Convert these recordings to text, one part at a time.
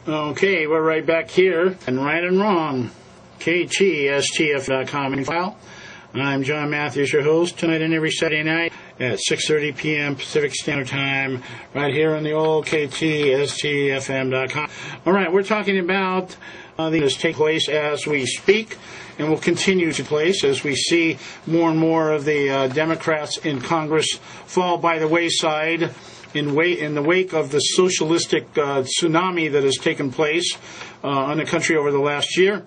Okay, we're right back here, and right and wrong, KTSTF.com file. I'm John Matthews, your host, tonight and every Saturday night at 6:30 p.m. Pacific Standard Time, right here on the old KTSTFM.com. All right, we're talking about these take place as we speak, and will continue to place as we see more and more of the Democrats in Congress fall by the wayside in the wake of the socialistic tsunami that has taken place in the country over the last year.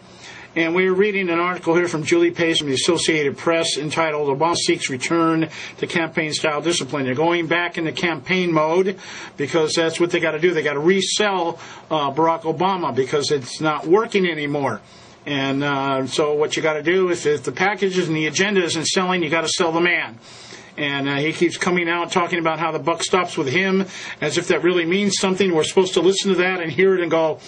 And we're reading an article here from Julie Pace from the Associated Press entitled Obama Seeks Return to Campaign-Style Discipline. They're going back into campaign mode because that's what they got to do. They got to resell Barack Obama because it's not working anymore. And so what you got to do is if the packages and the agenda isn't selling, you got to sell the man. And he keeps coming out talking about how the buck stops with him, as if that really means something. We're supposed to listen to that and hear it and go,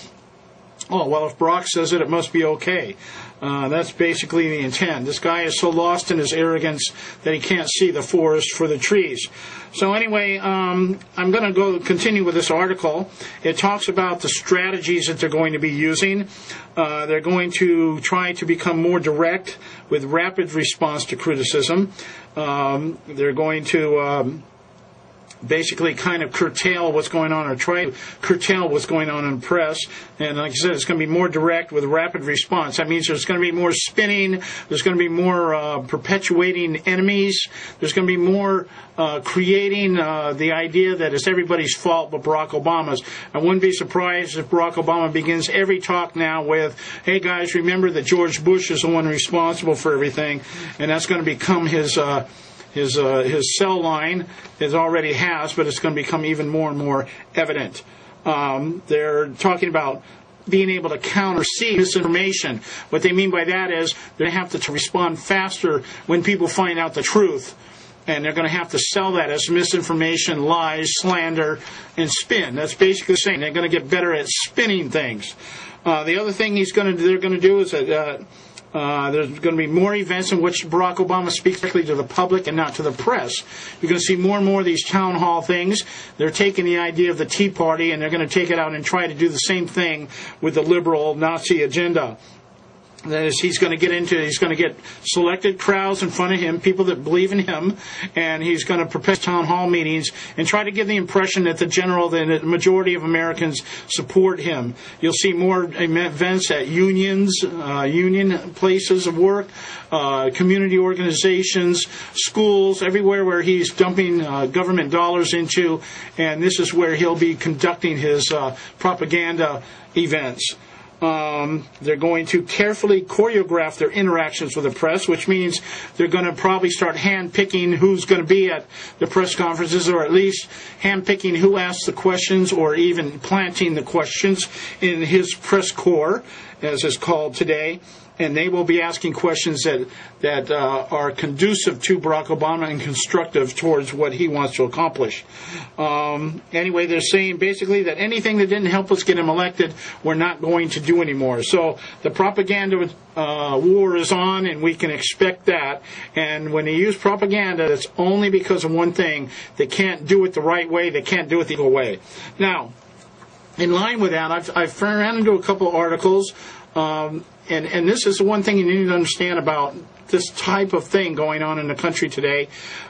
oh, well, if Barack says it, it must be okay. That's basically the intent. This guy is so lost in his arrogance that he can't see the forest for the trees. So anyway, I'm going to continue with this article. It talks about the strategies that they're going to be using. They're going to try to become more direct with rapid response to criticism. They're going to basically kind of curtail what's going on, or try to curtail what's going on in press. And like I said, it's going to be more direct with rapid response. That means there's going to be more spinning. There's going to be more perpetuating enemies. There's going to be more creating the idea that it's everybody's fault but Barack Obama's. I wouldn't be surprised if Barack Obama begins every talk now with, hey guys, remember that George Bush is the one responsible for everything. And that's going to become his cell line. It already has, but it's going to become even more and more evident. They're talking about being able to counter-see misinformation. What they mean by that is they have to respond faster when people find out the truth. And they're going to have to sell that as misinformation, lies, slander, and spin. That's basically saying they're going to get better at spinning things. The other thing they're going to do is that there's going to be more events in which Barack Obama speaks directly to the public and not to the press. You're going to see more and more of these town hall things. They're taking the idea of the Tea Party and they're going to take it out and try to do the same thing with the liberal Nazi agenda. That is, he's going to get selected crowds in front of him, people that believe in him, and he's going to perpetuate town hall meetings and try to give the impression that the majority of Americans support him. You'll see more events at unions, union places of work, community organizations, schools, everywhere where he's dumping government dollars into, and this is where he'll be conducting his propaganda events. They're going to carefully choreograph their interactions with the press, which means they're going to probably start hand-picking who's going to be at the press conferences, or at least hand-picking who asks the questions, or even planting the questions in his press corps, as it's called today. And they will be asking questions that are conducive to Barack Obama and constructive towards what he wants to accomplish. Anyway, they're saying basically that anything that didn't help us get him elected, we're not going to do anymore. So the propaganda war is on, and we can expect that. And when they use propaganda, it's only because of one thing. They can't do it the right way. They can't do it the legal way. Now, in line with that, I've ran into a couple of articles. And this is the one thing you need to understand about this type of thing going on in the country today.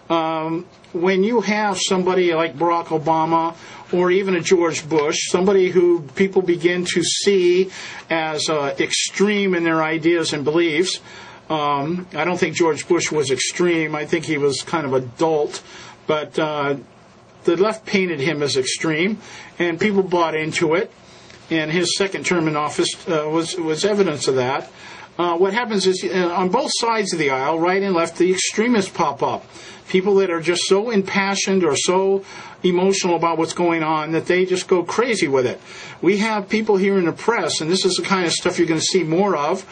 When you have somebody like Barack Obama or even a George Bush, somebody who people begin to see as extreme in their ideas and beliefs, I don't think George Bush was extreme. I think he was kind of adult. But the left painted him as extreme, and people bought into it. And his second term in office was evidence of that. What happens is, on both sides of the aisle, right and left, the extremists pop up. People that are just so impassioned or so emotional about what's going on that they just go crazy with it. We have people here in the press, and this is the kind of stuff you're going to see more of,